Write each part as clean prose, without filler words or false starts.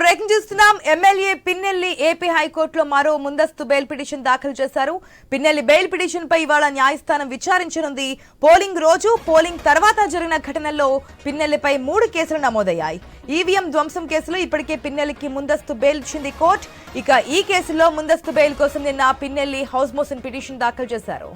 Breaking చూస్తున్నాం. MLA Pinnelli AP హైకోర్టులో మరో ముందస్తు బెయిల్ పిటిషన్ దాఖలు చేశారు. పిన్నెల్లి బెయిల్ పిటిషన్ పై ఇవాళ న్యాయస్థానం విచారించనుంది. పోలింగ్ రోజు, పోలింగ్ తర్వాత జరిగిన ఘటనల్లో పిన్నెల్లిపై 3 కేసులు నమోదయ్యాయి. ఈవీఎం ధ్వంసం కేసులో ఇప్పటికే పిన్నెల్లికి ముందస్తు బెయిల్ ఇచ్చింది కోర్టు. ఇక ఈ కేసులో ముందస్తు బెయిల్ కోసం నిన్న పిన్నెల్లి హౌస్ మోషన్ పిటిషన్ దాఖలు చేశారు.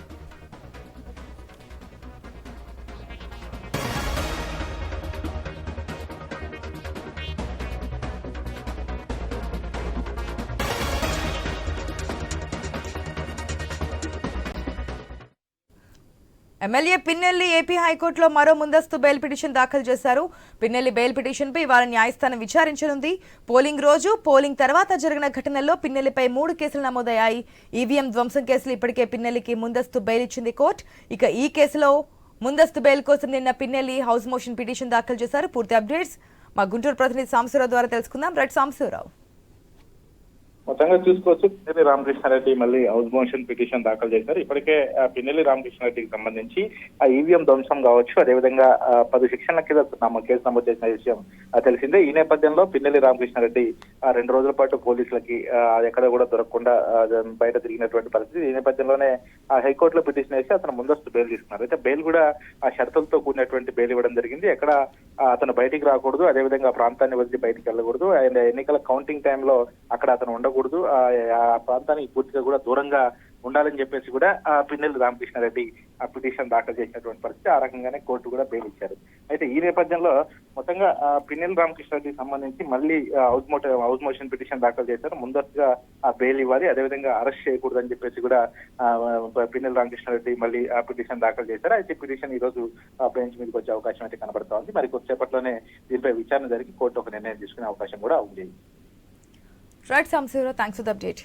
ఎమ్మెల్యే పిన్నెల్లి ఏపీ హైకోర్టులో మరో ముందస్తు బెయిల్ పిటిషన్ దాఖలు చేశారు. పిన్నెల్లి బెయిల్ పిటిషన్పై ఇవాళ న్యాయస్థానం విచారించనుంది. పోలింగ్ రోజు, పోలింగ్ తర్వాత జరిగిన ఘటనల్లో పిన్నెల్లిపై 3 కేసులు నమోదయ్యాయి. ఈవీఎం ధ్వంసం కేసులు ఇప్పటికే పిన్నెల్లికి ముందస్తు బెయిల్ ఇచ్చింది కోర్టు. ఇక ఈ కేసులో ముందస్తు బెయిల్ కోసం నిన్న పిన్నెల్లి హౌస్ మోషన్ పిటిషన్ దాఖలు చేశారు. పూర్తి అప్డేట్స్ మా గుంటూరు ప్రతినిధి సాంబశివరావు ద్వారా తెలుసుకుందాం. రైట్ సాంబశివరావు. మొత్తంగా చూసుకోవచ్చు, పిన్నెల్లి రామకృష్ణారెడ్డి మళ్ళీ హౌస్ మోషన్ పిటిషన్ దాఖలు చేశారు. ఇప్పటికే పిన్నెల్లి రామకృష్ణారెడ్డికి సంబంధించి ఆ ఈవీఎం ధ్వంసం కావచ్చు, అదేవిధంగా 10 సెక్షన్ల కింద కేసు నమోదు చేసిన విషయం తెలిసిందే. ఈ నేపథ్యంలో పిన్నెల్లి రామకృష్ణారెడ్డి 2 రోజుల పాటు పోలీసులకి ఎక్కడ కూడా దొరకకుండా బయట తిరిగినటువంటి పరిస్థితి. ఈ నేపథ్యంలోనే హైకోర్టులో పిటిషన్ వేసి అతను ముందస్తు బెయిల్ తీసుకున్నారు. అయితే బెయిల్ కూడా ఆ షరతులతో కూడినటువంటి బెయిల్ ఇవ్వడం జరిగింది. ఎక్కడ అతను బయటికి రాకూడదు, అదేవిధంగా ప్రాంతాన్ని వదిలి బయటికి వెళ్ళకూడదు, అండ్ ఎన్నికల కౌంటింగ్ టైంలో అక్కడ అతను ఉండకూడదు, ఆ ప్రాంతానికి పూర్తిగా కూడా దూరంగా ఉండాలని చెప్పేసి కూడా పిన్నెల్లి రామకృష్ణారెడ్డి ఆ పిటిషన్ దాఖలు చేసినటువంటి పరిస్థితి. ఆ రకంగానే కోర్టు కూడా బెయిల్ ఇచ్చారు. అయితే ఈ నేపథ్యంలో మొత్తంగా పిన్నెల్లి రామకృష్ణారెడ్డికి సంబంధించి మళ్ళీ హౌస్ మోషన్ పిటిషన్ దాఖలు చేశారు. ముందస్తుగా ఆ బెయిల్ ఇవ్వాలి, అదేవిధంగా అరెస్ట్ చేయకూడదు అని చెప్పేసి కూడా పిన్నెల్లి రామకృష్ణారెడ్డి మళ్ళీ ఆ పిటిషన్ దాఖలు చేశారు. అయితే పిటిషన్ ఈ రోజు బెంచ్ మీదకి వచ్చే అవకాశం అయితే కనబడతా ఉంది. మరి కొద్దిసేపట్లోనే దీనిపై విచారణ జరిగి కోర్టు ఒక నిర్ణయం తీసుకునే అవకాశం కూడా ఉంది. Right Sambasivarao, thanks for the update.